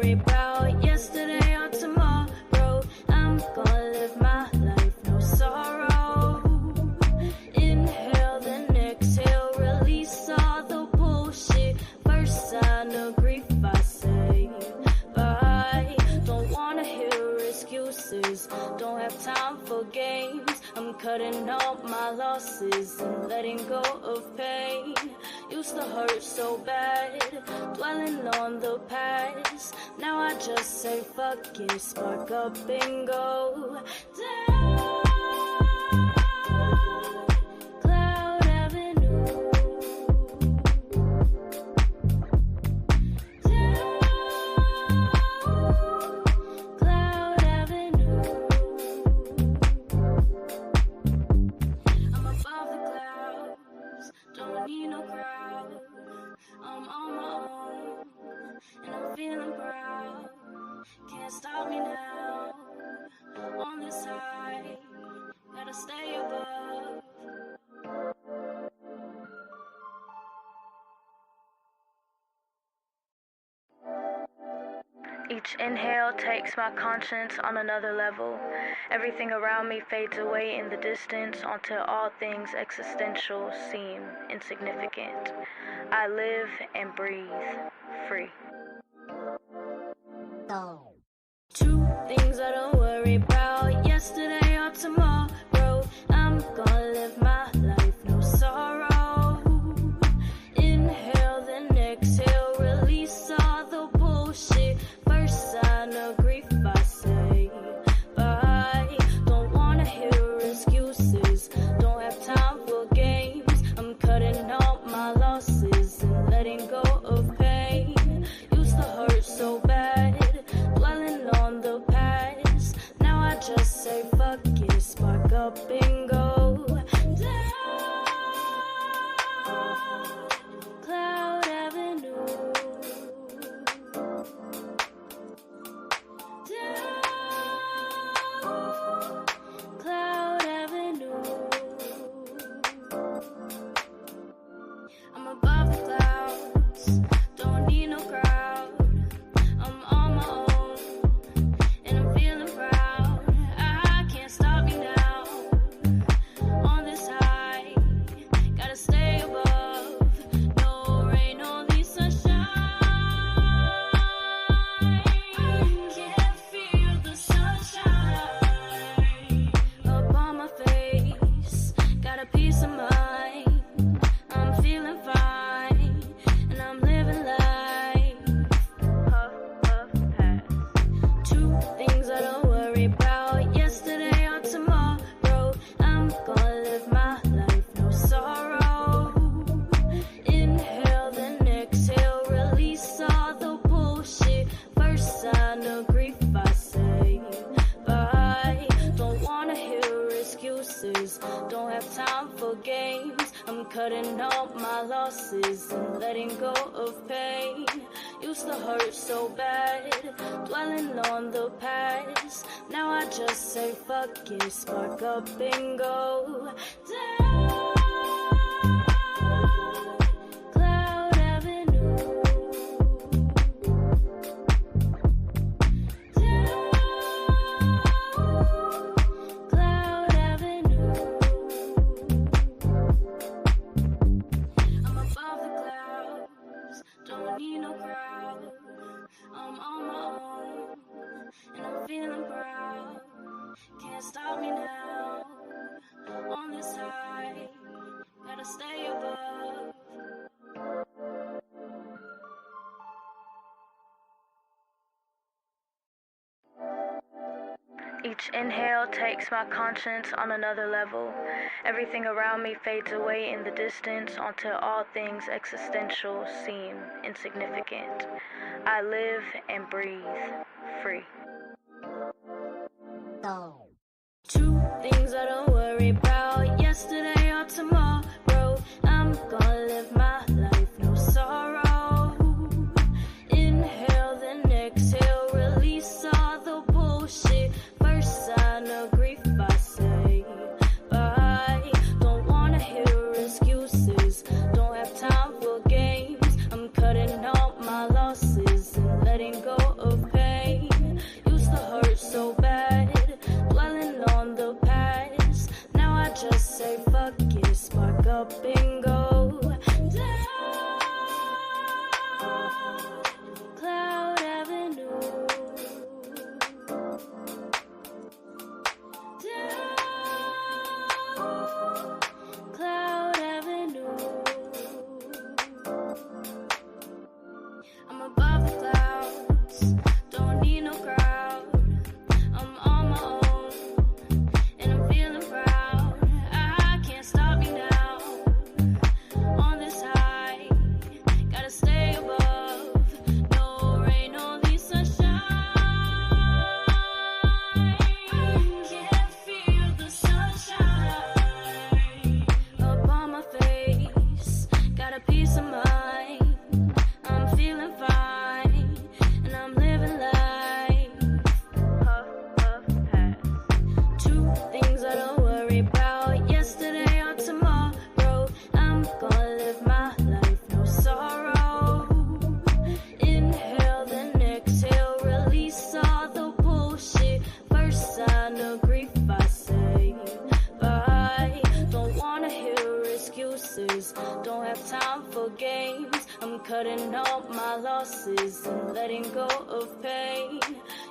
worry about yesterday or tomorrow. I'm gonna live my life, no sorrow. Inhale, then exhale, release all the bullshit. First sign of grief, I say bye. Don't wanna hear excuses, don't have time for games. I'm cutting out my losses and letting go of pain. Used to hurt so bad, dwelling on the past. Now I just say fuck it, spark up and go down. Cloud Avenue. Down. Cloud Avenue. I'm above the clouds, don't need no crowd. I'm on my own, and I'm feeling proud. Can't stop me now. On this high, gotta stay above. Each inhale takes my conscience on another level. Everything around me fades away in the distance until all things existential seem insignificant. I live and breathe free. Two things I don't worry about, yesterday or tomorrow. I'm gonna live my life, no sorrow. Inhale, then exhale, release all the bullshit. First sign of grief, I say bye. Don't wanna hear excuses, don't have time for games. I'm cutting out my losses and letting go of pain. Used to hurt so bad, dwelling on the past. Now I just say fuck it, spark up and go down. Cloud Avenue. Down. Cloud Avenue. I'm above the clouds, don't need no crowd. I'm on my own, and I'm feeling proud. I can't stop me now. On this high, gotta stay above. No rain, only sunshine. Can't feel the sunshine up on my face. Got a peace of mind. I'm feeling fine, and I'm living life. Puff, puff, pass. Two things I don't worry about, yesterday or tomorrow. I'm gonna live my life, no sorrow. Inhale, then exhale, release all the bullshit. First sign of grief, I say bye. Don't wanna hear excuses, don't have time for games. I'm cutting out my losses and letting go of pain. Used to hurt so bad, dwelling on the past. Now I just say fuck it, spark up and go down. Cloud Avenue. Down. Cloud Avenue. I'm above the clouds, don't need no crowd. I'm on my own, and I'm feeling proud. Can't stop me now. On this high, gotta stay above. Each inhale takes my conscience on another level. Everything around me fades away in the distance until all things existential seem insignificant. I live and breathe free. Two things I don't worry about, yesterday or tomorrow. I'm gonna live my life, no sorrow. Inhale, then exhale, release all the bullshit. First sign of grief, I say bye. Don't wanna hear excuses, don't have time for games. I'm cutting out my losses and letting go of excuses and letting go of pain.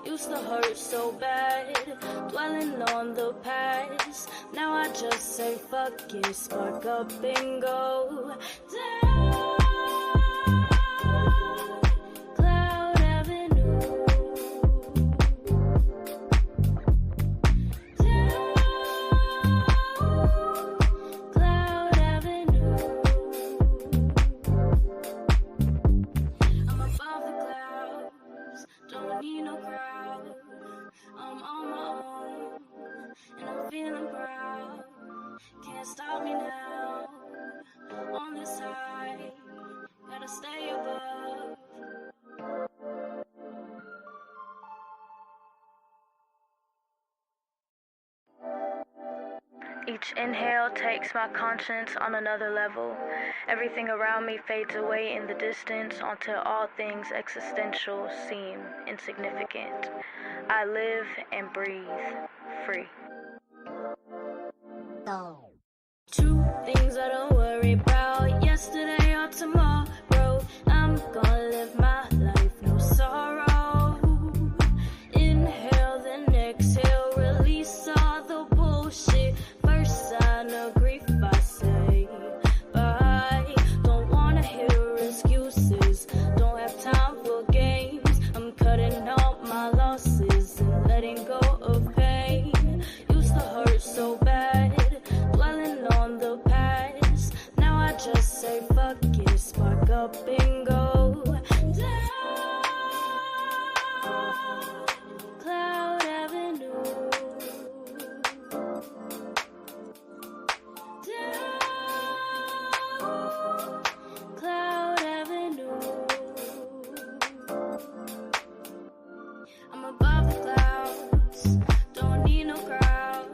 Used to hurt so bad, dwelling on the past. Now I just say fuck it, spark up and go down Cloud Avenue. Down Cloud Avenue. I'm above the clouds, don't need no crowd. I'm on my own, and I'm feeling proud. Can't stop me now. On this high, gotta stay above. Each inhale takes my conscience on another level. Everything around me fades away in the distance until all things existential seem insignificant. I live and breathe free. Two things I don't worry about, yesterday or tomorrow. I'm gonna live my life, no sorrow. Inhale, then exhale, release all the bullshit. First sign of grief, I say bye. Don't wanna hear excuses, don't have time for games. I'm cutting out my losses and letting go of pain. Used to hurt so bad, dwelling on the past. Now I just say fuck it, spark up and go down Cloud Avenue. Down Cloud Avenue. I'm above the clouds, don't need no crowd.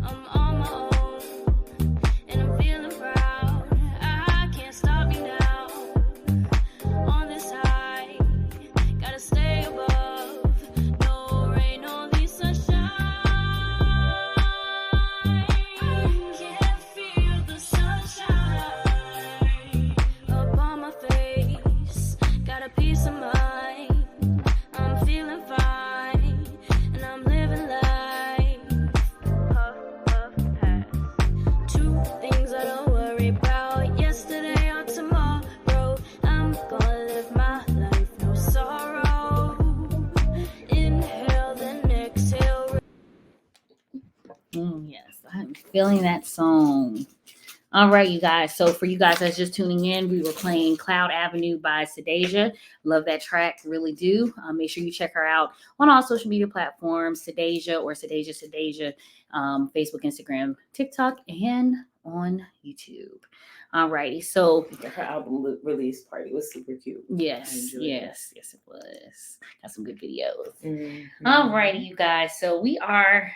I'm on my own, and I'm feeling proud. I can't stop me now. On this high, gotta stay above. No rain, only sunshine. Can't feel the sunshine up on my face. Got a peace of mind. I'm feeling fine, and I'm living life. Puff, puff, pass. Two things I don't worry about, yesterday or tomorrow. I'm gonna live my life, no sorrow. Inhale, then exhale. Yes, I'm feeling that song. All right, you guys. So for you guys that's just tuning in, we were playing Cloud Avenue by 𝐓𝐢𝐤𝐓𝐨. Love that track, really do. Make sure you check her out on all social media platforms, 𝐓𝐢𝐤𝐓𝐸 or 𝐓𝐓𝐤𝐓𝐸, Facebook, Instagram, TikTok, and on YouTube. All righty. So Her album release party was super cute. yes, I enjoyed yes, yes, it was. Got some good videos. Mhm. All righty, you guys. So we are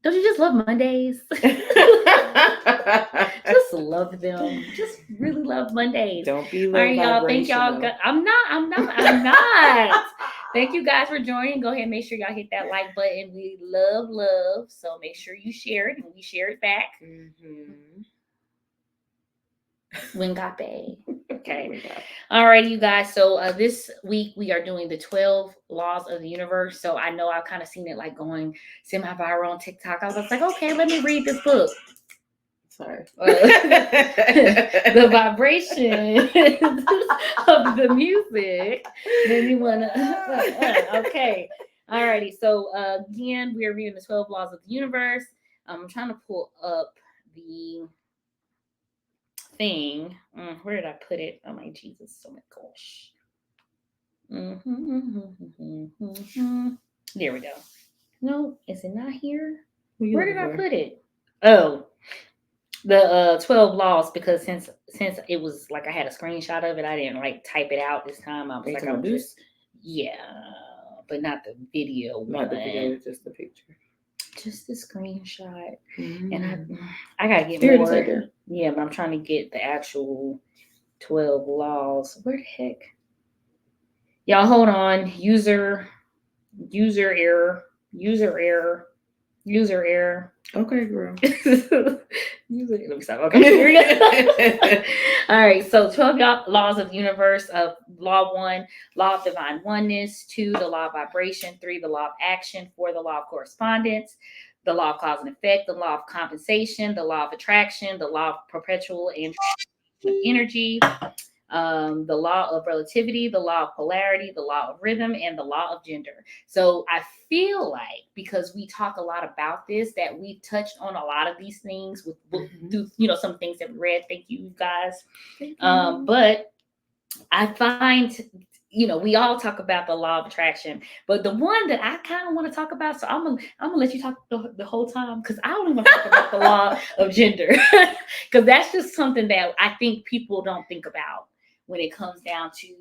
don't you just love Mondays? Just love them. Just really love Mondays. Don't be All low right, y'all. Thank y'all. vibrational. I'm not. Thank you guys for joining. Go ahead and make sure y'all hit that like button. We love. So make sure you share it and we share it back. Mhm. Wingape. Okay. Oh my God. All right, you guys. So this week we are doing the 12 laws of the universe. So I know I've kind of seen it like going semi-viral on TikTok. I was like, okay, let me read this book. Sorry. The vibration of the music. Then you want to, okay. Alrighty. So again, we are reading the 12 laws of the universe. I'm trying to pull up the thing. Where did I put it? Oh my Jesus. Oh my gosh. There we go. No, is it not here? Where did I put it? Oh, the 12 laws, because since it was like I had a screenshot of it, I didn't like type it out this time. I was like, I'll just but not the video. Not the video, just the picture. Just the screenshot. Mm-hmm. And I gotta get There more. it is right there. Yeah, but I'm trying to get the actual 12 laws. Where the heck? Y'all hold on. User error. Okay, girl. Let me stop. Okay, here we go. All right, so 12 laws of universe of law 1, law of divine oneness, 2, the law of vibration, 3, the law of action, 4, the law of correspondence, the law of cause and effect, the law of compensation, the law of attraction, the law of perpetual and energy, the law of relativity, the law of polarity, the law of rhythm, and the law of gender. So I feel like because we talk a lot about this, that we've touched on a lot of these things with through, some things that we read. Thank you guys. But I find, we all talk about the law of attraction, but the one that I kind of want to talk about, so I'm gonna let you talk the whole time, because I don't even talk about the law of gender, because that's just something that I think people don't think about when it comes down to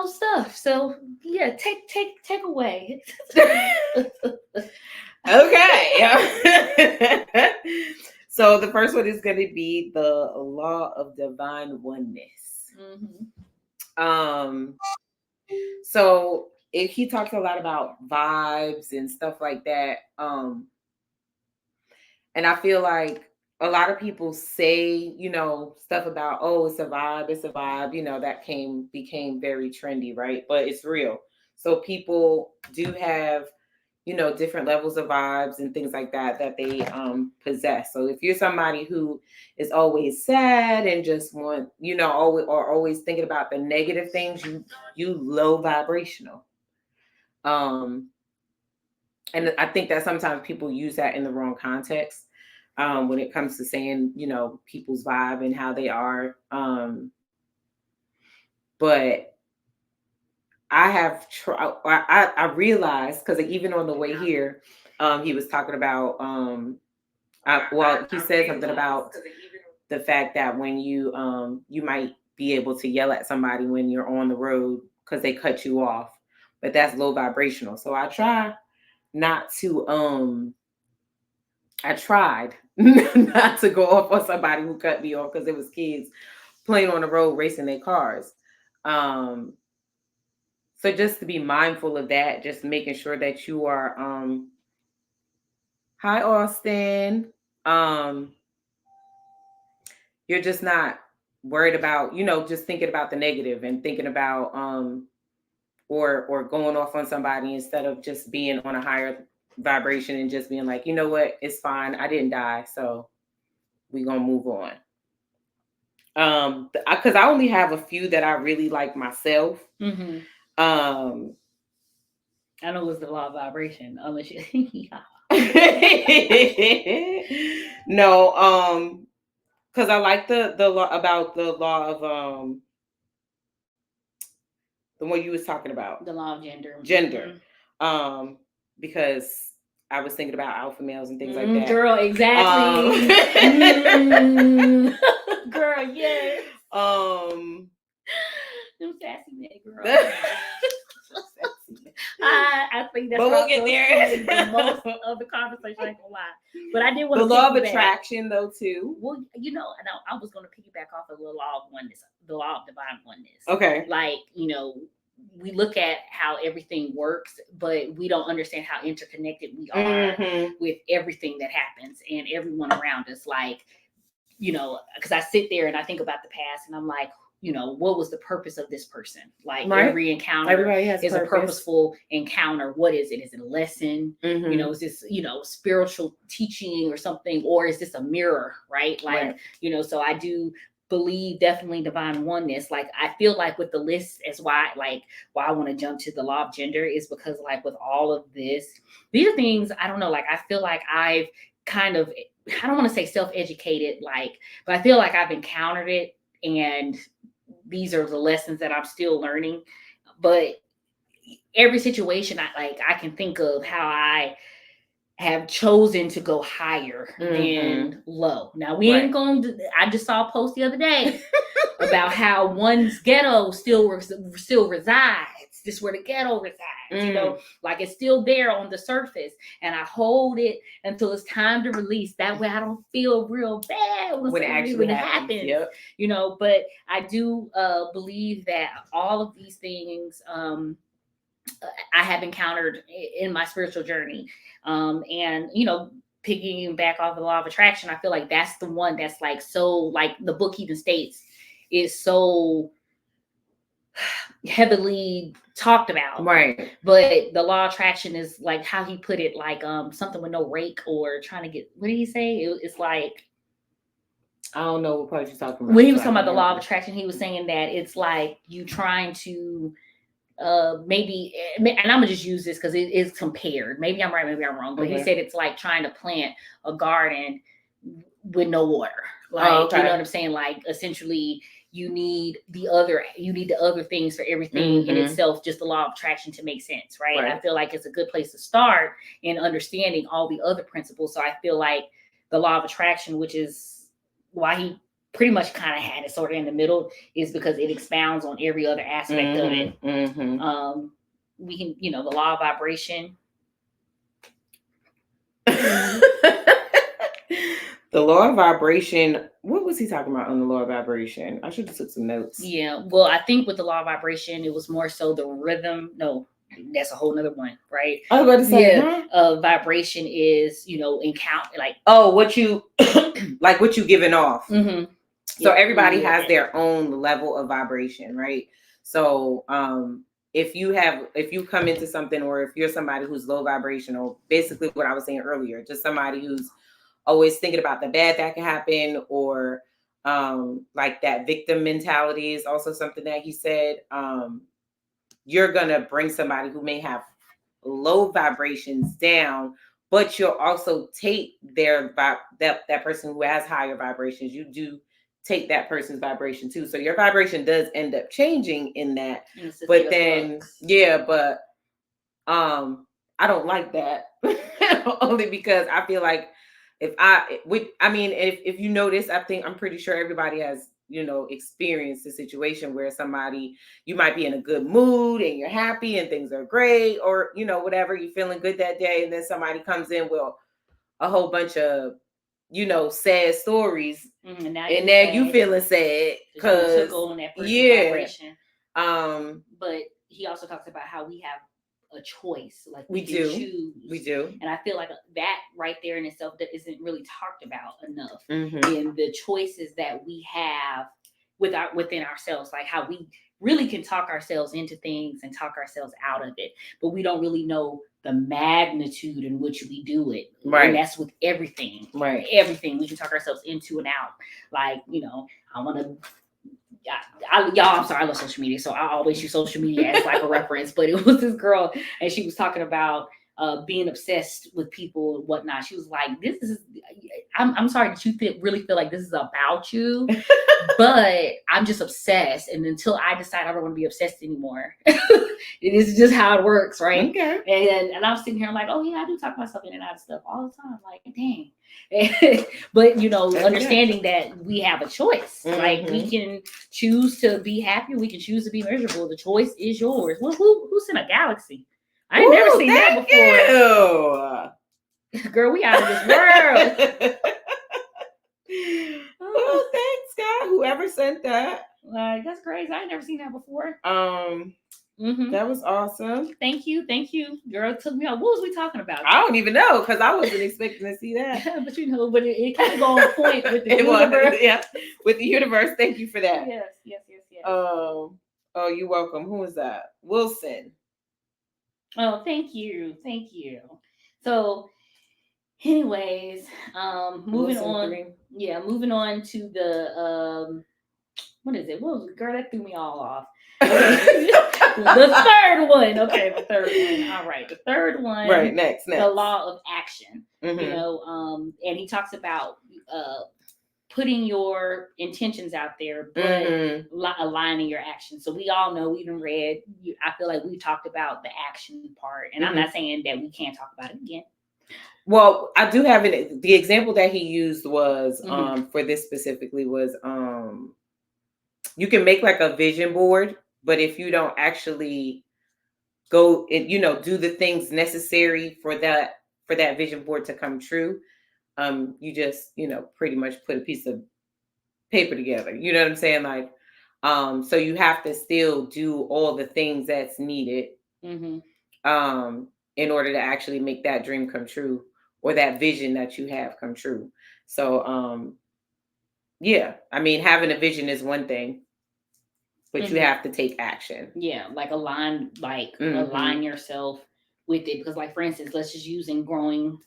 stuff. So yeah, take away. Okay. So the first one is going to be the law of divine oneness. So he talks a lot about vibes and stuff like that. And I feel like a lot of people say, stuff about, oh, it's a vibe, that became very trendy, right? But it's real. So people do have, different levels of vibes and things like that they possess. So if you're somebody who is always sad and just want, always thinking about the negative things, you low vibrational. And I think that sometimes people use that in the wrong context. When it comes to saying, people's vibe and how they are. But I have I realized, because even on the way here, he was talking about, he said something about the fact that when you might be able to yell at somebody when you're on the road because they cut you off, but that's low vibrational. So I try not to, I tried not to go off on somebody who cut me off, because it was kids playing on the road racing their cars. So just to be mindful of that, just making sure that you are hi Austin. You're just not worried about, just thinking about the negative and thinking about or going off on somebody, instead of just being on a higher vibration and just being like, you know what, it's fine, I didn't die, so we're gonna move on. Because I only have a few that I really like myself. I know it's the law of vibration, unless you no, because I like the law about the law of the one you was talking about, the law of gender. Because I was thinking about alpha males and things like that. Girl, exactly. Girl, yes. Them sassy men, girl. I think that's, but we'll get there. The most of the conversation, I ain't gonna lie. But I did want the to law of attraction though too. Well, and I was gonna piggyback off of the law of oneness, the law of divine oneness. Okay. Like, we look at how everything works, but we don't understand how interconnected we are with everything that happens and everyone around us. Like, because I sit there and I think about the past and I'm like, what was the purpose of this person? Like, right? Every encounter is a purposeful encounter. What is it? Is it a lesson? Is this, spiritual teaching or something? Or is this a mirror? Right? Like, so I do believe definitely divine oneness. Like, I feel like with the list, as why I want to jump to the law of gender is because, like, with all of this, these are things, I don't know, like, I feel like I've kind of, I don't want to say self-educated, but I feel like I've encountered it, and these are the lessons that I'm still learning. But every situation, I can think of how I have chosen to go higher than low. Now, we ain't going to, I just saw a post the other day about how one's ghetto still resides. This is where the ghetto resides, like it's still there on the surface. And I hold it until it's time to release. That way I don't feel real bad when it actually happens. Yep. But I do believe that all of these things I have encountered in my spiritual journey. And, picking back off the law of attraction, I feel like that's the one that's like, so like the book even states is so heavily talked about, Right. but the law of attraction is like how he put it, like something with no rake, or trying to get, what did he say? It's like, I don't know what part you're talking about. when he was talking about the law of attraction, he was saying that it's like you trying to maybe, and I'm gonna just use this because it is compared. Maybe I'm right, maybe I'm wrong, but he said it's like trying to plant a garden with no water. Like, you know what I'm saying? Like, essentially, you need the other things for everything in itself, just the law of attraction to make sense, right? I feel like it's a good place to start in understanding all the other principles. So I feel like the law of attraction, which is why he pretty much kind of had it sort of in the middle, is because it expounds on every other aspect of it. We can, the law of vibration. The law of vibration, what was he talking about on the law of vibration? I should have took some notes. Yeah, well, I think with the law of vibration, it was more so the rhythm. No, that's a whole nother one, right? I was about to say, vibration is, encounter, like, what you like, what you giving off. So everybody has their own level of vibration, right? So if you come into something, or if you're somebody who's low vibrational, basically what I was saying earlier, just somebody who's always thinking about the bad that can happen, or like that victim mentality is also something that he said. You're gonna bring somebody who may have low vibrations down, but you'll also take their that person who has higher vibrations. You do take that person's vibration too, so your vibration does end up changing in that. But then but I don't like that only because I feel like if you notice, I'm pretty sure everybody has, experienced a situation where you might be in a good mood and you're happy and things are great, or, whatever, you're feeling good that day. And then somebody comes in with a whole bunch of, sad stories. And now you feeling sad because but he also talks about how we have a choice, like we do. And I feel like that right there in itself that isn't really talked about enough. And the choices that we have within ourselves, like how we really can talk ourselves into things and talk ourselves out of it, but we don't really know the magnitude in which we do it. And that's with everything. Everything we can talk ourselves into and out. Like, I want to, y'all, I'm sorry, I love social media, so I always use social media as like a reference. But it was this girl, and she was talking about being obsessed with people and whatnot. She was like, "This is, I'm sorry that you really feel like this is about you, but I'm just obsessed, and until I decide I don't want to be obsessed anymore, it is just how it works, right?" Okay. And I'm sitting here, I'm like, "Oh yeah, I do talk myself in and out of stuff all the time." Like, dang. But understanding that we have a choice. Like, we can choose to be happy, we can choose to be miserable. The choice is yours. Well, who's in a galaxy? I ain't never seen that before. Girl, we out of this world. Oh, thanks, God. Whoever sent that. Like, that's crazy. I ain't never seen that before. That was awesome. Thank you. Girl, it took me out. What was we talking about? I don't even know, because I wasn't expecting to see that. But it kind of go on point with the universe. With the universe. Thank you for that. Yes. Oh, you're welcome. Who is that? Wilson. Oh, thank you. So, anyways, moving on. 3. Yeah, moving on to the what is it? What was it? Girl, that threw me all off. The third one. Okay, the third one. All right, the third one. Right, next. The law of action. And he talks about putting your intentions out there, but aligning your actions. So we all know, we even read, I feel like we talked about the action part, and I'm not saying that we can't talk about it again. Well, I do have it. The example that he used was for this specifically was you can make like a vision board, but if you don't actually go and do the things necessary for that vision board to come true, you just pretty much put a piece of paper together. You know what I'm saying? Like, so you have to still do all the things that's needed in order to actually make that dream come true, or that vision that you have come true. So yeah, I mean, having a vision is one thing, but you have to take action. Yeah, like align yourself with it. Because like, for instance, let's just use in growing,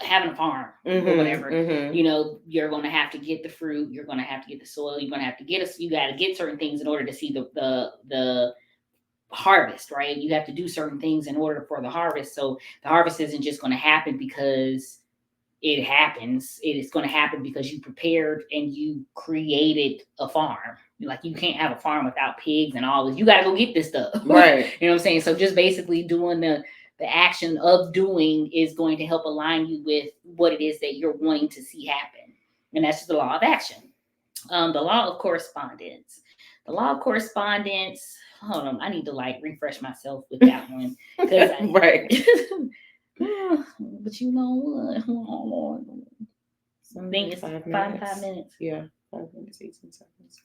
having a farm or whatever, you're going to have to get the fruit, you're going to have to get the soil, you're going to have to you got to get certain things in order to see the harvest, right? You have to do certain things in order for the harvest. So the harvest isn't just going to happen because it happens. It is going to happen because you prepared and you created a farm. Like, you can't have a farm without pigs and all this. You got to go get this stuff. Right. You know what I'm saying? So just basically doing the action of doing is going to help align you with what it is that you're wanting to see happen. And that's just the law of action. The law of correspondence. The law of correspondence. Hold on. I need to refresh myself with that one. Right. But you know what? Hold on. I think it's 5 minutes. Yeah, 5 minutes, 18 seconds.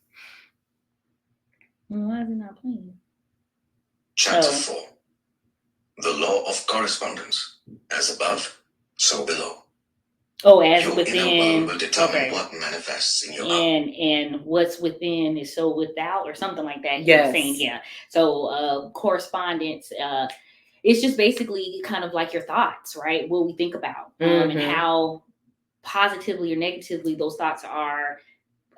Why is it not playing? Chapter 4. The Law of Correspondence. As above, so below. Oh, as your within. Inner world will determine what manifests in your and what's within is so without, or something like that. Yes. Saying, yeah. So correspondence. It's just basically kind of like your thoughts, right? What we think about, and how positively or negatively those thoughts are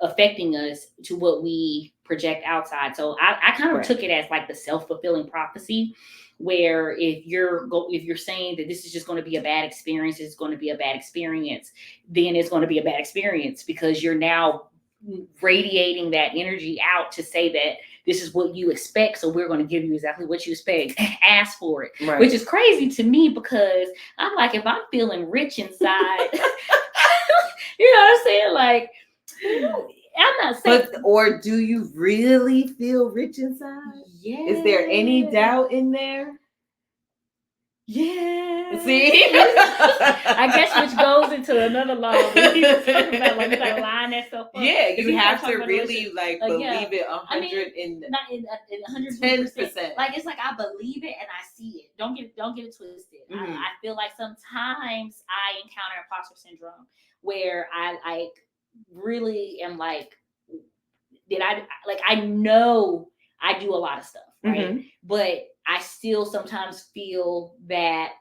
affecting us to what we project outside. So I kind of took it as like the self-fulfilling prophecy, where if you're saying that this is just going to be a bad experience, it's going to be a bad experience, then it's going to be a bad experience, because you're now radiating that energy out to say that this is what you expect, so we're going to give you exactly what you expect. Ask for it. Right. Which is crazy to me, because I'm like, if I'm feeling rich inside, you know what I'm saying? Like, I'm not saying. Or do you really feel rich inside? Yeah. Is there any doubt in there? Yeah. See? I guess which goes into another law. We were talking about, like, you gotta line that stuff up. Yeah, you have to really believe it 110%. Like, it's like I believe it and I see it. Don't get it twisted. I feel like sometimes I encounter imposter syndrome, where I really am like, I know I do a lot of stuff, right? But I still sometimes feel that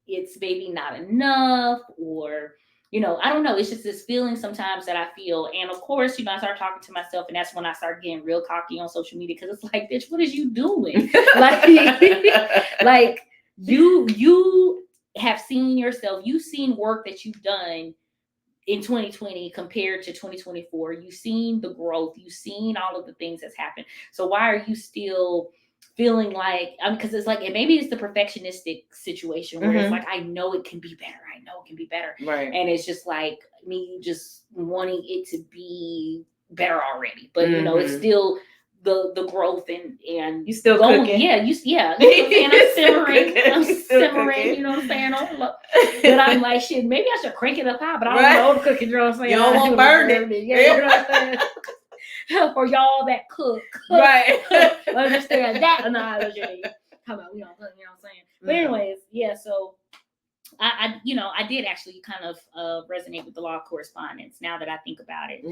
it's maybe not enough, or, I don't know. It's just this feeling sometimes that I feel. And of course, I start talking to myself, and that's when I start getting real cocky on social media, because it's like, bitch, what is you doing? like you have seen yourself, you've seen work that you've done in 2020 compared to 2024. You've seen the growth, you've seen all of the things that's happened. So why are you still feeling like, because it's like, and maybe it's the perfectionistic situation where it's like, I know it can be better. Right. And it's just like me just wanting it to be better already. But it's still the growth and you still going. Cooking. Yeah, and I'm simmering, you know what I'm saying? But I'm like, shit, maybe I should crank it up high, but I don't know the cooking, you know what I'm saying? You don't want to burn it. Yeah, you know what I'm saying? For y'all that cook. Right. Understand that analogy. Come on, you know what I'm saying? But anyways, yeah, so I did actually kind of resonate with the law of correspondence, now that I think about it.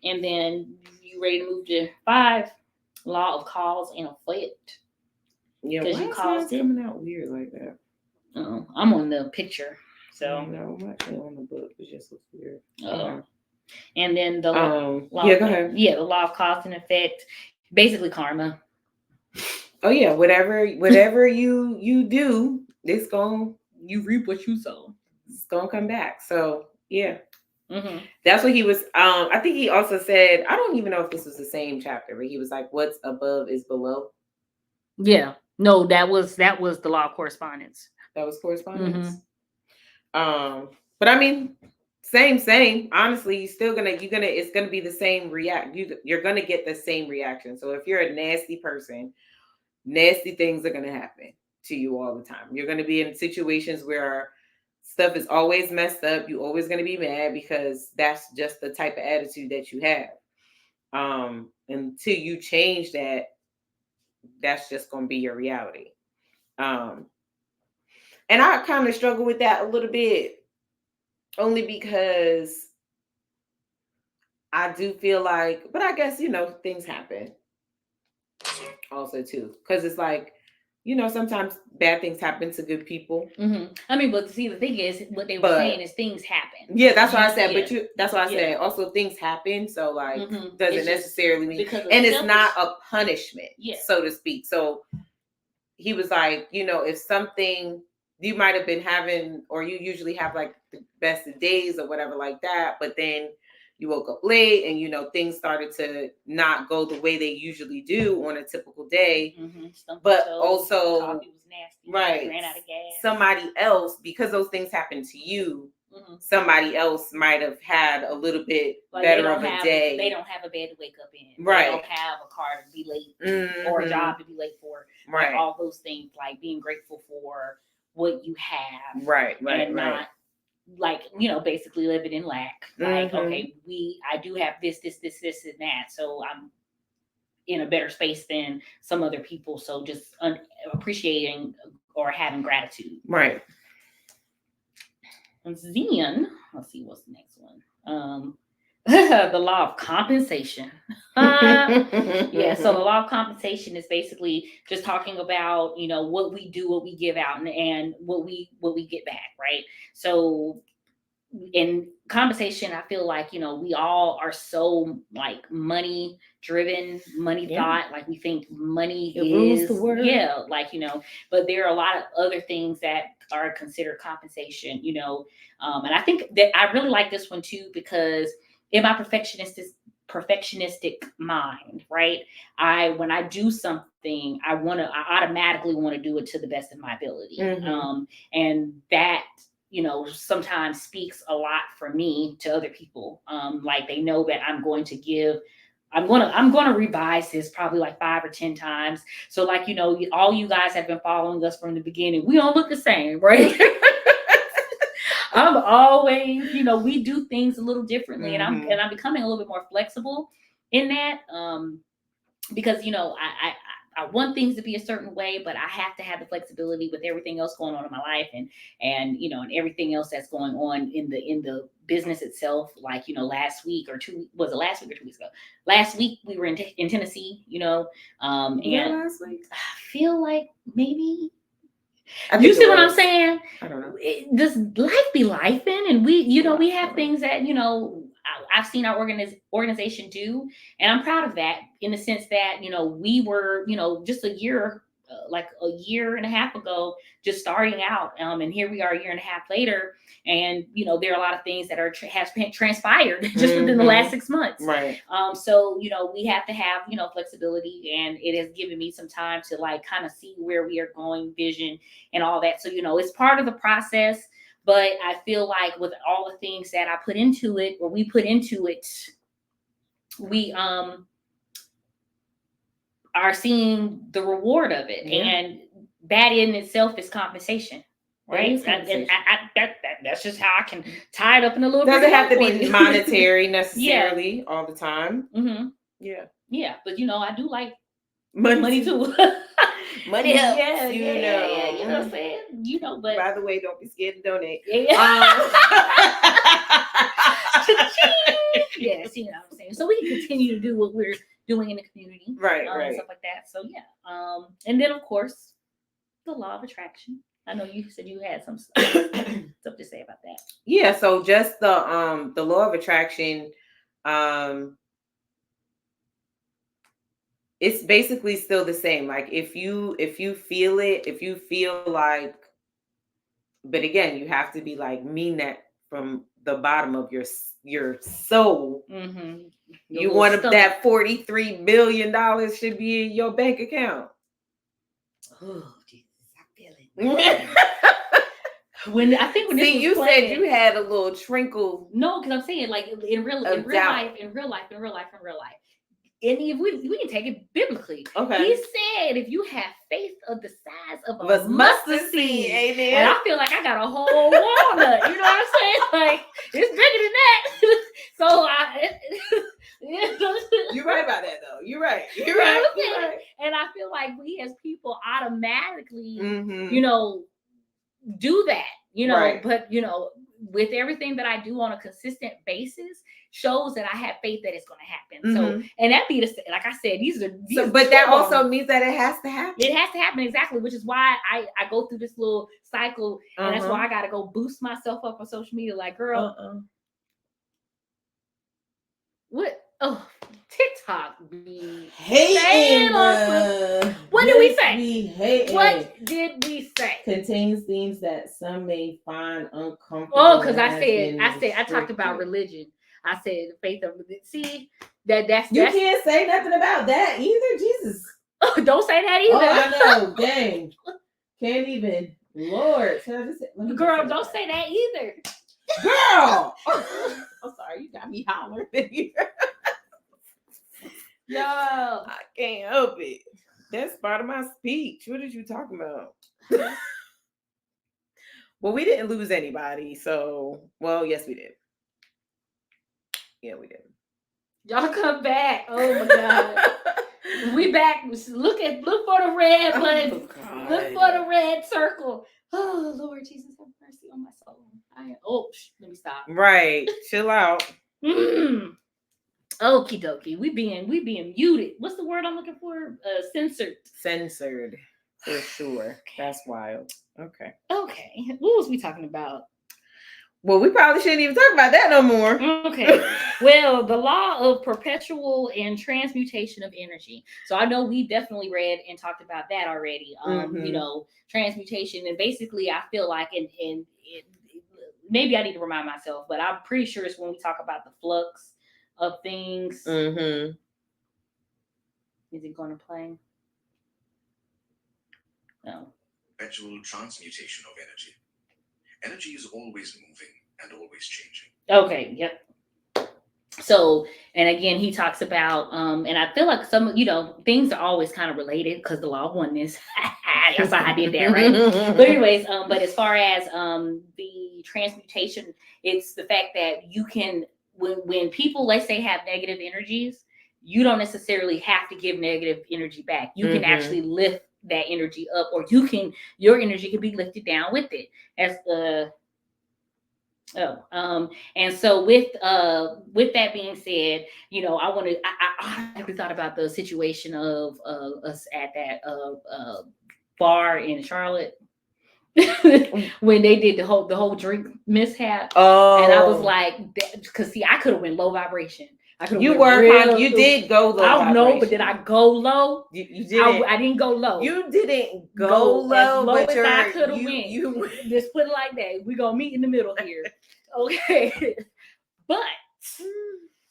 And then you ready to move to 5, law of cause and effect. Yeah, why you caused it coming out weird like that? I'm on the picture, so no, I'm actually on the book. It just looks weird. And then the law go ahead. The law of cause and effect, basically karma. Oh yeah, whatever you do, you reap what you sow. It's gonna come back. So yeah. That's what he was. I think he also said, I don't even know if this was the same chapter, but he was like, "What's above is below." Yeah. No, that was the law of correspondence. That was correspondence. But I mean, same. Honestly, it's gonna be the same you're gonna get the same reaction. So if you're a nasty person, nasty things are gonna happen to you all the time. You're gonna be in situations where stuff is always messed up. You're always going to be mad, because that's just the type of attitude that you have. Until you change that, that's just going to be your reality. And I kind of struggle with that a little bit, only because I do feel like, but I guess, things happen also too. Because it's like, sometimes bad things happen to good people. I mean, but see, the thing is, what they were saying is things happen. Yeah, that's why I said, that's why I said also things happen. So like, doesn't necessarily mean, and it's not a punishment, so to speak. So he was like, if something you might have been having, or you usually have like the best of days or whatever like that, but then you woke up late and things started to not go the way they usually do on a typical day. But also coffee was nasty, right, ran out of gas. Somebody else, because those things happen to you, somebody else might have had a little bit better of a day. They don't have a bed to wake up in. Right. They don't have a car to be late or a job to be late for. Right. Like all those things, like being grateful for what you have. Right. And not like, basically living in lack. Like, okay, I do have this, and that. So I'm in a better space than some other people. So just appreciating or having gratitude. Right. And then, let's see, what's the next one? The law of compensation. Yeah, so the law of compensation is basically just talking about, what we do, what we give out, and what we get back, right? So in compensation, I feel like, we all are so like money driven, money thought, like we think money is the word. Yeah, like, but there are a lot of other things that are considered compensation, and I think that I really like this one too, because in my perfectionistic mind, right? When I do something, I automatically want to do it to the best of my ability. And that, sometimes speaks a lot for me to other people. Like they know that I'm going to revise this probably like 5 or 10 times. So like, all you guys have been following us from the beginning. We don't look the same, right? I'm always, we do things a little differently, and I'm becoming a little bit more flexible in that, because I want things to be a certain way, but I have to have the flexibility with everything else going on in my life, and and everything else that's going on in the business itself. Like last week or 2 was it last week or 2 weeks ago? Last week we were in Tennessee, and last week? I feel like maybe. You see what I'm saying? I don't know. Does life be lifing? And we, we have things that, I've seen our organization do. And I'm proud of that in the sense that, we were, just a year and a half ago, just starting out. And here we are a year and a half later. And, there are a lot of things that has transpired just within the last 6 months. Right. So, we have to have, flexibility, and it has given me some time to like kind of see where we are going, vision and all that. So, it's part of the process, but I feel like with all the things that I put into it, or we put into it, we, are seeing the reward of it. And that in itself is compensation. Right. That's just how I can tie it up in a little bit. Doesn't have to be monetary necessarily all the time. Yeah. But I do like money too. Money helps. Yeah. You know what I'm saying? But by the way, don't be scared to donate. Yes, you know what I'm saying. So we can continue to do what we're doing in the community. Right. Stuff like that. So yeah. And then of course the law of attraction. I know you said you had some stuff to say about that. Yeah, so just the law of attraction, it's basically still the same. Like if you feel it, if you feel like, but again, you have to be like mean that from the bottom of your soul. You want that $43 billion should be in your bank account. Oh, Jesus. When you said you had a little trinkle. No, because I'm saying like in real life. And if we can take it biblically. Okay. He said if you have faith of the size of a mustard seed, amen. And I feel like I got a whole walnut. You know what I'm saying? Like it's bigger than that. So you're right about that though. You're right. You're right. And I feel like we as people automatically, do that, you know, Right. but you know, with everything that I do on a consistent basis shows that I have faith that it's going to happen. So, and that be the, like I said, these are, but that also means that it has to happen. It has to happen, exactly, which is why I go through this little cycle, and that's why I got to go boost myself up on social media. Like, girl, what? Oh, TikTok be hating. What did we say? What What did we say? Contains themes that some may find uncomfortable. Oh, because I talked about religion. I said faith of religion. See, that's you can't say nothing about that either. Jesus. Don't say that either. Oh, I know. Dang. Can't even. Lord. Girl, don't say that either. Girl. I'm sorry. You got me hollering. Yo. I can't help it. That's part of my speech. What are you talking about? Well, we didn't lose anybody. So, well, yes, we did. Yeah, we did. Y'all come back. Oh my God. We back. Look for the red button. Oh, look for the red circle. Oh Lord Jesus, have mercy on my soul. Let me stop. Right. Chill out. Okie dokie. We being muted. What's the word I'm looking for? Censored. Censored. For sure. That's wild. Okay. What was we talking about? Well, we probably shouldn't even talk about that no more. Okay. Well, the law of perpetual and transmutation of energy. So I know we definitely read and talked about that already. You know, transmutation, and basically I feel like in maybe I need to remind myself, but I'm pretty sure it's when we talk about the flux of things. Is it going to play? No. Perpetual transmutation of energy. Energy is always moving and always changing. Okay, yep. So, and again, he talks about, and I feel like some, you know, things are always kind of related because the law of oneness. That's why I did that, right? But anyways, but as far as the transmutation, it's the fact that you can, when people, let's say, have negative energies, you don't necessarily have to give negative energy back. You can actually lift that energy up, or your energy can be lifted down with it. As the and so with that being said, you know, I automatically thought about the situation of us at that bar in Charlotte when they did the whole drink mishap. And I was like, because see, I could have went low vibration. You did go low. I don't know, but did I go low? You didn't. I didn't go low. You didn't go low, as low as I could have went. You just put it like that. We're gonna meet in the middle here. Okay. But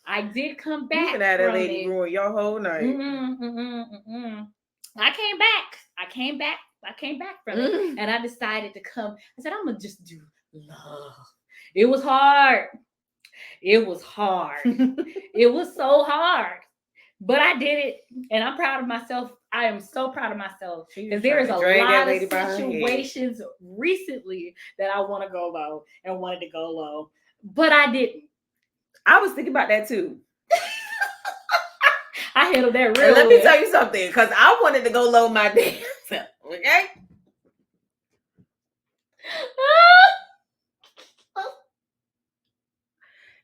I did come back. You had a lady ruin your whole night. I came back from it, and I decided to come. I said, I'm gonna just do love. It was hard. It was so hard, but I did it, and I'm proud of myself. I am so proud of myself because there is a lot of situations recently that I want to go low and wanted to go low, but I didn't. I was thinking about that too. I handled that real. Let me tell you something, because I wanted to go low my damn self. Okay.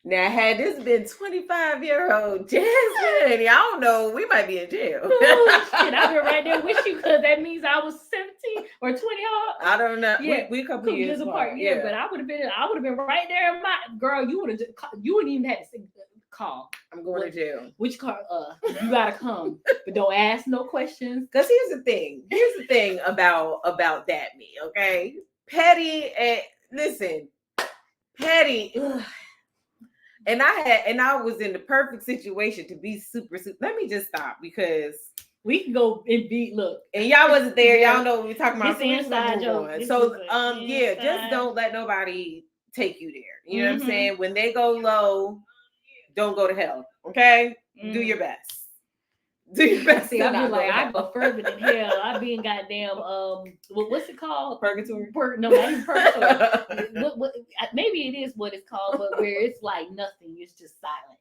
Now, had this been 25-year-old Jasmine, I don't know, we might be in jail. Shit, I've been right there with you because that means I was 17 or 20. I don't know. Yeah, we a couple years apart. Yeah, but I would have been right there in my girl. You wouldn't even have to call. I'm going to jail. Which car? You gotta come, but don't ask no questions. Because here's the thing about that me. Okay, petty and listen, petty. Ugh. And I was in the perfect situation to be super. Let me just stop because we can go and be look. And y'all wasn't there. Y'all know what we're talking about. This inside joke. So just don't let nobody take you there. You know what I'm saying? When they go low, don't go to hell. Okay, do your best. Do your best. See, to I be not like, go I to go further than hell. I be in goddamn what's it called? purgatory. No, not even purgatory. Maybe it is what it's called, but where it's like nothing, it's just silent.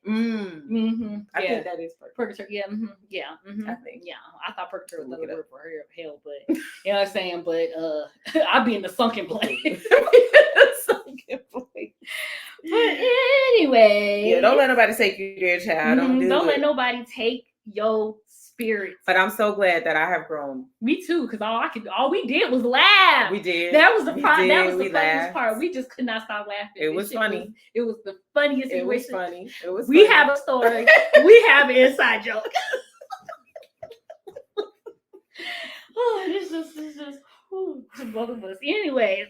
I Yeah, think that is purgatory. purgatory. Yeah, I think. yeah. I thought purgatory was Look another it word for hell, but you know what I'm saying. But I be in the sunken place. Sunken place. But anyway, Yeah, don't let nobody take you there, child. Don't let nobody take your spirit. But I'm so glad that I have grown. Me too, because all we did was laugh. We did. That was the We part. did. That was the We funniest laughed. part. We just could not stop laughing. It was funny. It was the funniest It was situation. funny. It was. We funny. have a story. We have an inside joke. Oh, this just whew, both of us. Anyway,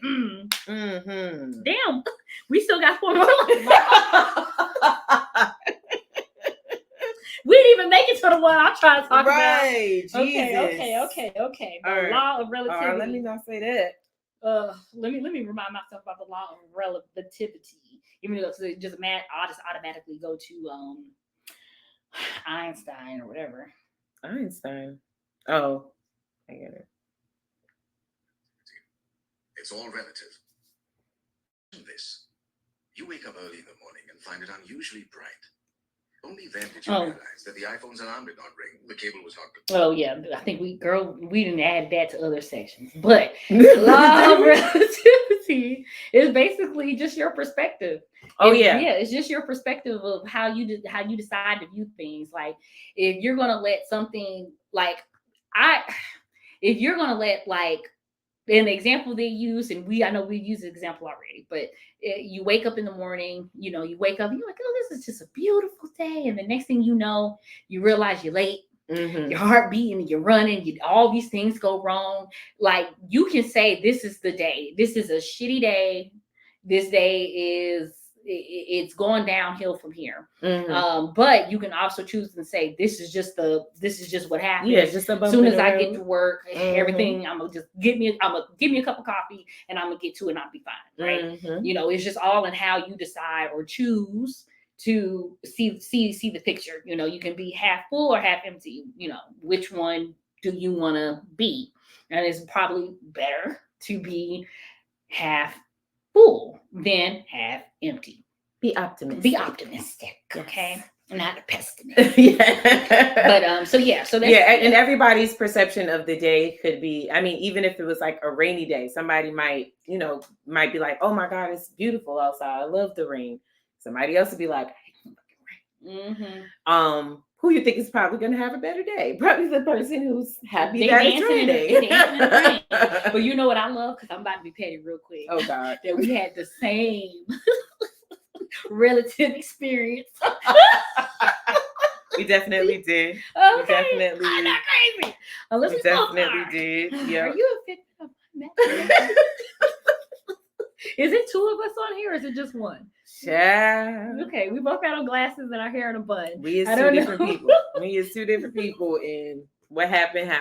damn, we still got 4 more. We didn't even make it to the one I'm trying to talk about. Right. Jesus. Okay. The All right. Law of Relativity. All right, let me not say that. Let me remind myself about the Law of Relativity. Even though it's just I'll just automatically go to Einstein or whatever. Einstein. Oh, I get it. It's all relative. This. You wake up early in the morning and find it unusually bright. Only then did you realize that the iPhone's alarm did not ring. The cable was not good. Oh yeah, I think we didn't add that to other sections. But Law of Relativity is basically just your perspective. It's just your perspective of how you decide to view things. Like if you're gonna let something if you're gonna let an example they use, and I know we've used the example already, but you wake up in the morning, you wake up and you're like, oh, this is just a beautiful day. And the next thing you know, you realize you're late, your heart beating, you're running, all these things go wrong. Like you can say, this is the day. This is a shitty day. This day it's going downhill from here. But you can also choose and say, this is just what happened. Yeah, just as soon as I get to work, everything, I'm gonna give me a cup of coffee and I'm gonna get to it and I'll be fine. Right. It's just all in how you decide or choose to see the picture. You can be half full or half empty. Which one do you want to be? And it's probably better to be half full than half empty. Be optimistic. Okay. Not a pessimist. Yeah. But so that's and everybody's perception of the day could be, I mean, even if it was like a rainy day, somebody might be like, oh my God, it's beautiful outside. I love the rain. Somebody else would be like, I hate the rain. Who you think is probably going to have a better day? Probably the person who's happy that it's raining. But you know what I love? Because I'm about to be petty real quick. Oh God. That we had the same relative experience. We definitely did. Okay. We definitely. I'm not crazy. Unless we definitely did. Yeah. Are you a fit? Is it 2 of us on here, or is it just one? Yeah. Okay, we both got on glasses and our hair in a bun. We is 2 different people. We is 2 different people, and what happened.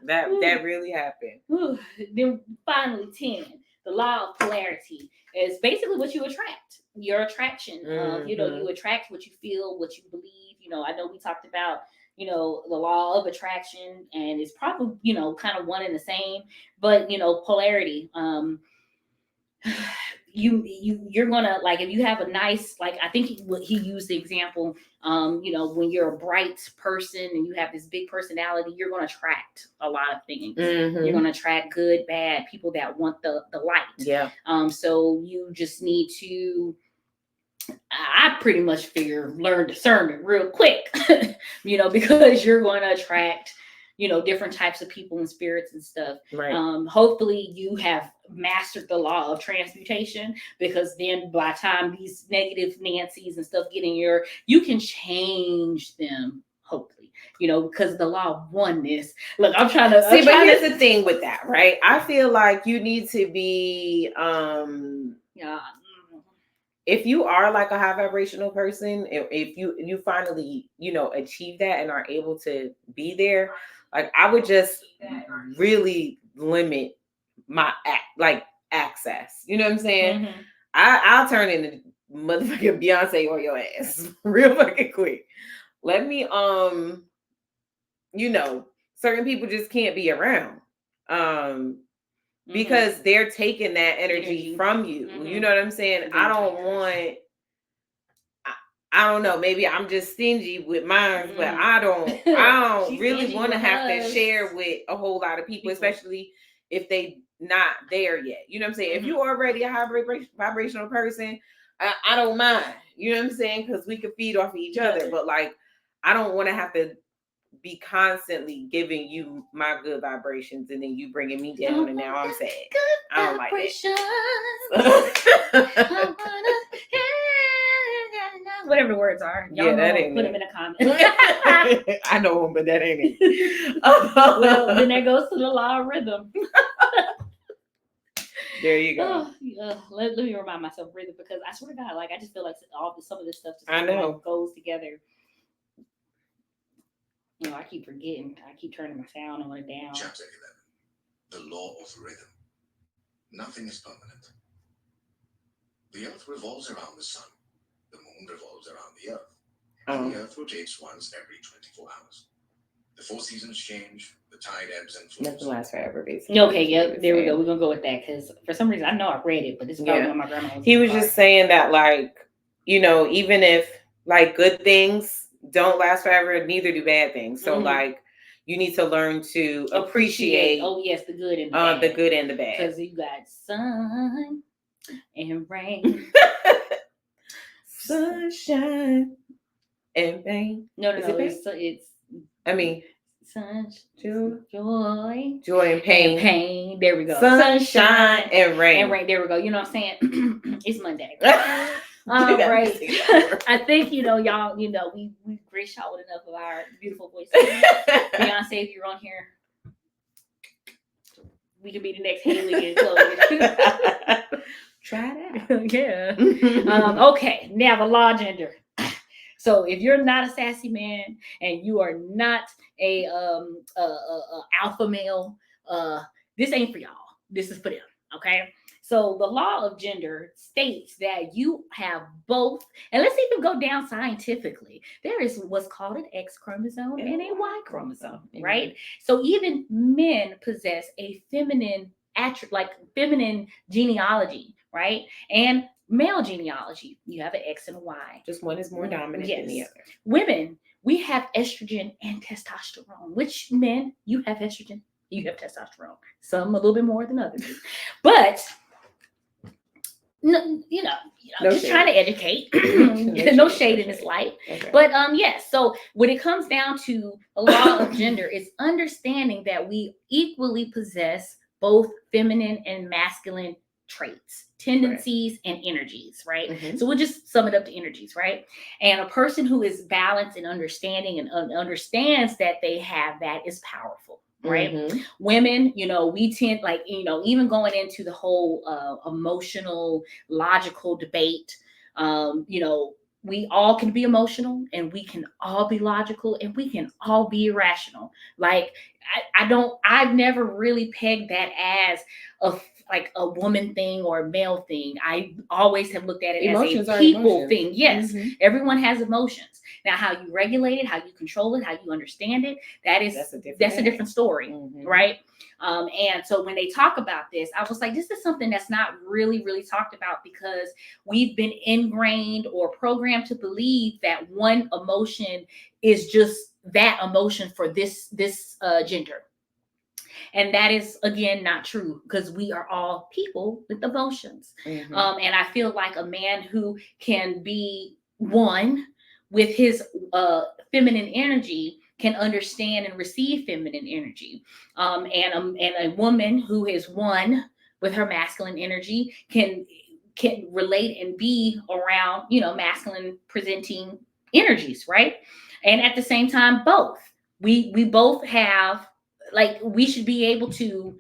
That really happened. Then finally, 10. The Law of Polarity is basically what you attract. Your attraction. You attract what you feel, what you believe. I know we talked about the law of attraction, and it's probably kind of one and the same. But polarity. You're gonna, like, if you have a nice, like, I think he used the example, when you're a bright person and you have this big personality, you're gonna attract a lot of things. You're gonna attract good, bad, people that want the light. Yeah. So you just need to, I pretty much learn discernment real quick, because you're gonna attract different types of people and spirits and stuff. Right. Hopefully you have mastered the law of transmutation, because then by the time these negative Nancy's and stuff get in you can change them, hopefully, because of the law of oneness. Look, I'm trying to see, but here's the thing with that, right? I feel like you need to be, if you are like a high vibrational person, if you finally, achieve that and are able to be there, like, I would just really limit my access. You know what I'm saying? I'll turn into motherfucking Beyonce on your ass real fucking quick. Let me you know, certain people just can't be around. Because they're taking that energy from you. You know what I'm saying? I don't want, I don't know, maybe I'm just stingy with mine, but I don't really want to have to share with a whole lot of people, especially if they not there yet. You know what I'm saying? If you're already a high vibrational person, I don't mind. You know what I'm saying? Because we could feed off of each other. But like, I don't want to have to be constantly giving you my good vibrations and then you bringing me down and now I'm sad. I don't like that. Whatever the words are. Y'all know, that ain't put them in the comments. I know them, but that ain't it. Well, then that goes to the law of rhythm. There you go. Let me remind myself of rhythm, because I swear to God, like I just feel like some of this stuff just goes together. You know, I keep forgetting. I keep turning my sound on and down. Chapter 11. The Law of Rhythm. Nothing is permanent. The Earth revolves around the Sun. The Moon revolves around the Earth. And the Earth rotates once every 24 hours. The 4 seasons change. The tide ebbs and flows. Nothing lasts forever, basically. Okay, yep. There we go. We're going to go with that, because for some reason, I know I read it, but this is probably what my grandma was. He was just saying that, like, you know, even if, like, good things don't last forever, neither do bad things. So like, you need to learn to appreciate the good and the bad. The good and the bad. Because you got sun and rain. Sunshine and rain. No, it's I mean, joy and pain. There we go. Sunshine and rain. There we go. You know what I'm saying? It's Monday. Right. I think, you know, y'all, you know, we grace y'all with enough of our beautiful voices. Beyonce, if you're on here, we could be the next Haley and Chloe. Try it Yeah. Okay. Now the law of gender. So if you're not a sassy man and you are not a alpha male, this ain't for y'all. This is for them. Okay. So the law of gender states that you have both, and let's even go down scientifically. There is what's called an X chromosome and a Y chromosome, right? So even men possess a feminine feminine genealogy, right? And male genealogy. You have an X and a Y. Just one is more dominant than the other. Women, we have estrogen and testosterone. Which men, you have estrogen, you have testosterone. Some a little bit more than others. But no, you know, just trying to educate. No shade in this light. Okay. But yes, so when it comes down to the law of gender, it's understanding that we equally possess both feminine and masculine traits, tendencies, and energies, right? So we'll just sum it up to energies, right? And a person who is balanced and understanding and understands that they have that is powerful. Right. Women, you know, we tend, like, you know, even going into the whole emotional, logical debate, you know, we all can be emotional and we can all be logical and we can all be irrational. Like, I've never really pegged that as a woman thing or a male thing. I always have looked at it as a people thing. Yes, everyone has emotions. Now, how you regulate it, how you control it, how you understand it, that's a different story, right? And so when they talk about this, I was like, this is something that's not really, really talked about, because we've been ingrained or programmed to believe that one emotion is just that emotion for this gender. And that is, again, not true, because we are all people with emotions. And I feel like a man who can be one with his feminine energy can understand and receive feminine energy. And a woman who is one with her masculine energy can relate and be around, you know, masculine presenting energies, right? And at the same time, both. We both have, like, we should be able to,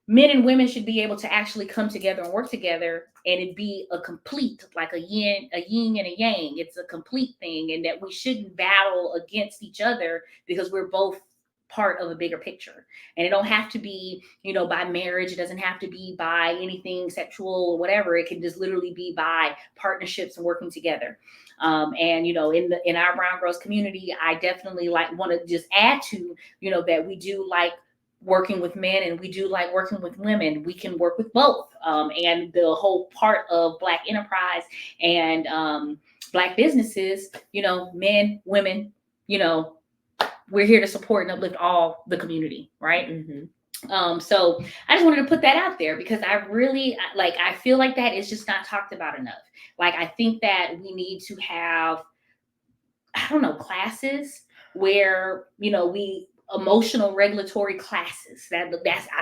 men and women should be able to actually come together and work together, and it be a complete, like a yin and a yang. It's a complete thing, and that we shouldn't battle against each other because we're both part of a bigger picture. And it don't have to be, you know, by marriage. It doesn't have to be by anything sexual or whatever. It can just literally be by partnerships and working together. And, you know, in our Brown Girls community, I definitely want to just add to, you know, that we do like working with men and we do like working with women. We can work with both. And the whole part of Black enterprise and Black businesses, you know, men, women, you know, we're here to support and uplift all the community, right? Mm-hmm. So I just wanted to put that out there because I really I feel like that is just not talked about enough. Like, I think that we need to have, I don't know, classes where, you know, emotional regulatory classes. I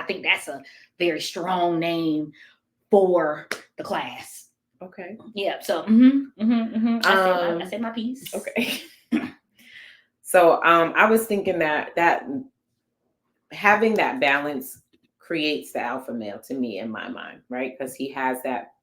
think that's a very strong name for the class. Okay. Yeah. So I said my piece. Okay. So I was thinking that having that balance creates the alpha male to me in my mind, right? Because he has that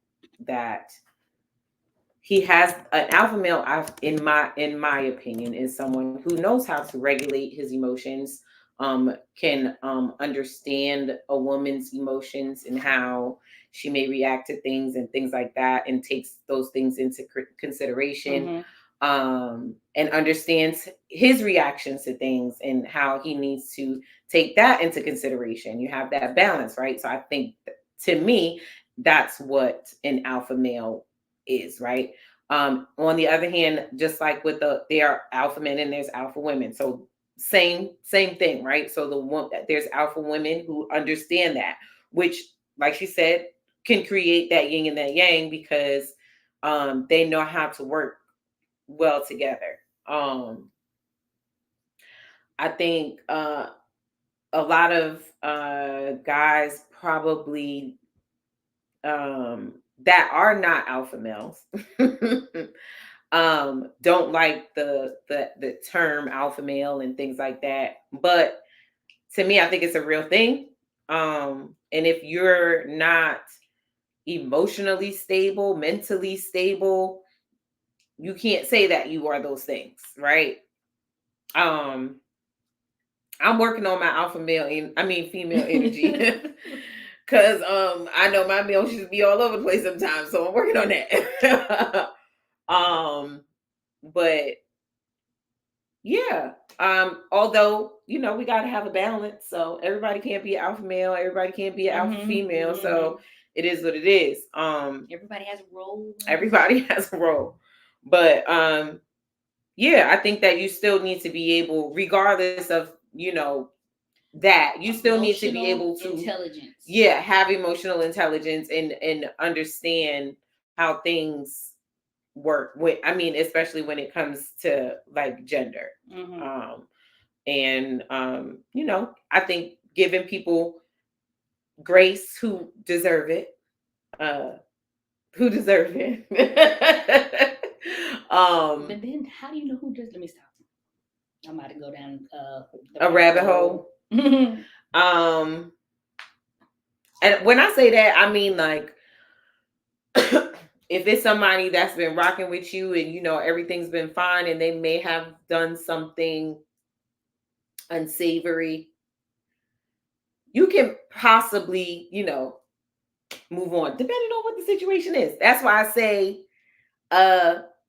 he has an alpha male, in my opinion, is someone who knows how to regulate his emotions, can understand a woman's emotions and how she may react to things and things like that, and takes those things into consideration, and understands his reactions to things and how he needs to take that into consideration. You have that balance, right? So I think, to me, that's what an alpha male is, right? On the other hand, just like with there are alpha men and there's alpha women. So same thing, right? So there's alpha women who understand that, which, like she said, can create that yin and that yang, because they know how to work well together. I think a lot of guys probably that are not alpha males don't like the term alpha male and things like that. But to me, I think it's a real thing. And if you're not emotionally stable, mentally stable, you can't say that you are those things, right? I'm working on my alpha male, female energy. Cause I know my male should be all over the place sometimes, so I'm working on that. But yeah, although, you know, we gotta have a balance, so everybody can't be an alpha male, everybody can't be an alpha female, so it is what it is. Everybody has a role. Everybody has a role, but yeah, I think that you still need to be able, regardless of, you know, that you still need to be able to have emotional intelligence and understand how things work especially when it comes to like gender. And you know, I think giving people grace who deserve it. But then how do you know who does? Let me stop. I'm about to go down a rabbit hole. And when I say that, I mean, like, if it's somebody that's been rocking with you and, you know, everything's been fine and they may have done something unsavory, you can possibly, you know, move on depending on what the situation is. That's why I say,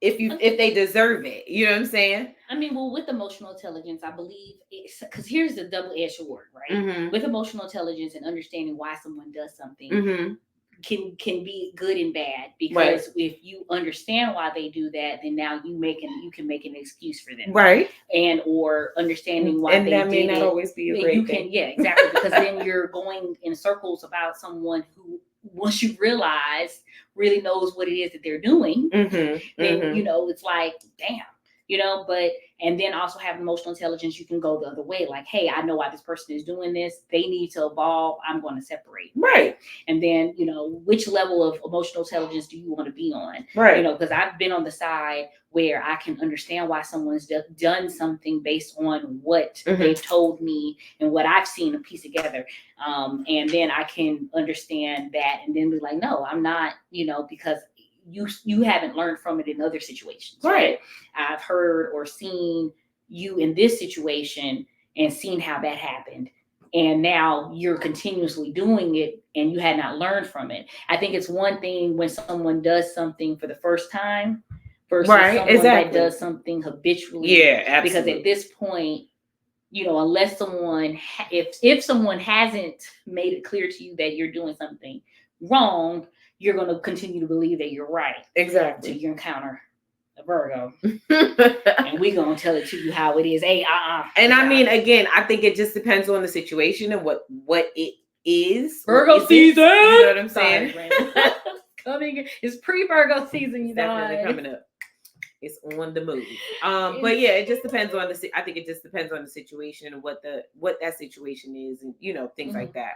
if they deserve it, you know what I'm saying? I mean, well, with emotional intelligence, I believe because here's the double-edged sword, right? With emotional intelligence and understanding why someone does something can be good and bad, because if you understand why they do that, then now you can make an excuse for them, right? And or understanding why and they that may did not it, always be a great thing. Exactly, because then you're going in circles about someone who, once you realize, really knows what it is that they're doing, then you know, it's like, damn, you know. But and then also have emotional intelligence, you can go the other way, like, hey, I know why this person is doing this, they need to evolve, I'm going to separate, right? And then, you know, which level of emotional intelligence do you want to be on, right? You know, because I've been on the side where I can understand why someone's done something based on what they've told me and what I've seen them piece together, and then I can understand that and then be like, no, I'm not, you know, because you haven't learned from it in other situations, right? I've heard or seen you in this situation, and seen how that happened. And now you're continuously doing it and you had not learned from it. I think it's one thing when someone does something for the first time versus someone that does something habitually. Yeah, absolutely. Because at this point, you know, unless someone, if someone hasn't made it clear to you that you're doing something wrong, you're going to continue to believe that you're right. Exactly. Until you encounter a Virgo. And we're going to tell it to you how it is. Hey, And I mean, again, I think it just depends on the situation and what it is. Virgo season. You know what I'm saying? Coming. It's pre-Virgo season, you definitely guys. coming up. It's on the move. But yeah, it just depends on I think it just depends on the situation and what that situation is, and you know, things like that.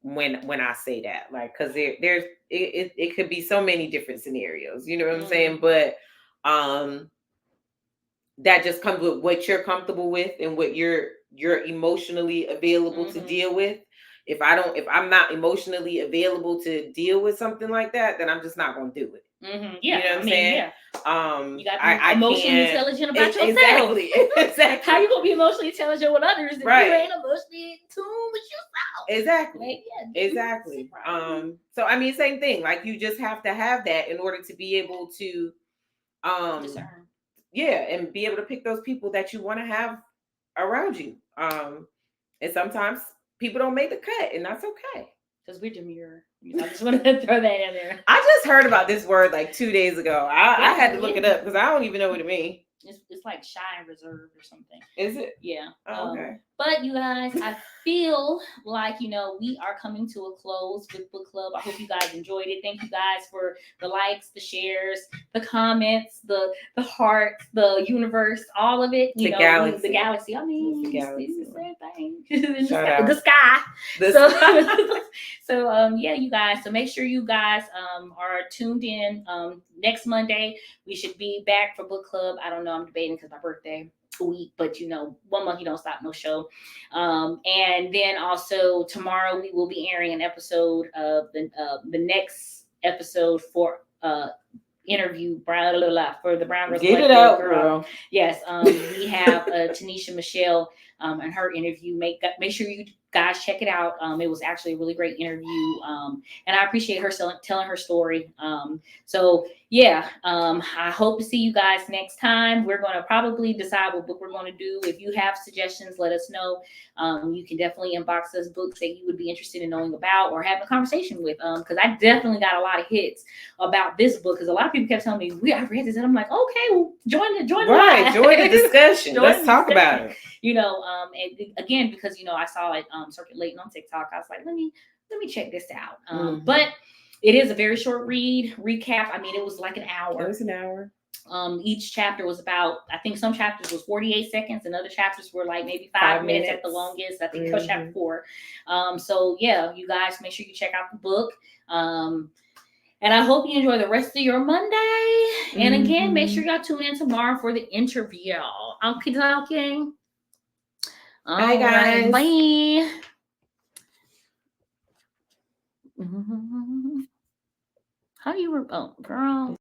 When I say that, like, because it could be so many different scenarios, you know what I'm saying? But that just comes with what you're comfortable with and what you're emotionally available to deal with. If I'm not emotionally available to deal with something like that, then I'm just not going to do it. Yeah, you know what I'm saying? Yeah. You got to be I emotionally intelligent about yourself. Exactly. How you gonna be emotionally intelligent with others if you ain't emotionally in tune with yourself? Exactly. Like, exactly. So I mean, same thing. Like, you just have to have that in order to be able to discern. Yeah, and be able to pick those people that you want to have around you. And sometimes people don't make the cut, and that's okay. Because we're demure. I just want to throw that in there. I just heard about this word like 2 days ago. I had to look it up because I don't even know what it means. It's like shy and reserved or something. Is it? Yeah. Oh, okay. But you guys, I feel like, you know, we are coming to a close with book club. I hope you guys enjoyed it. Thank you guys for the likes, the shares, the comments, the hearts, the universe, all of it. You know, galaxy. The galaxy. I mean, the galaxy. It's the same thing. The sky. Yeah, you guys. So make sure you guys are tuned in. Next Monday, we should be back for book club. I don't know. I'm debating because my birthday week, but you know, 1 month you don't stop, no show. And then also tomorrow we will be airing an episode of the next episode for interview for the Brown Get it out, girl. Yes, we have Tanisha Michelle and her interview. Make sure you guys check it out. It was actually a really great interview, and I appreciate her telling her story. So yeah, I hope to see you guys next time. We're going to probably decide what book we're going to do. If you have suggestions, let us know. You can definitely inbox us books that you would be interested in knowing about or having a conversation with. Because I definitely got a lot of hits about this book. Because a lot of people kept telling me, I read this, and I'm like, okay, well, join the join the discussion. Let's talk about it. You know, and again, because you know, I saw it circulating on TikTok. I was like, let me check this out. But it is a very short recap. I mean, it was like an hour. It was an hour. Each chapter was about, I think some chapters was 48 seconds and other chapters were like maybe 5 minutes at the longest. I think it was chapter 4. So yeah, you guys make sure you check out the book. And I hope you enjoy the rest of your Monday. And again, make sure y'all tune in tomorrow for the interview. Okay, talking. Bye, guys. Bye. How you girl?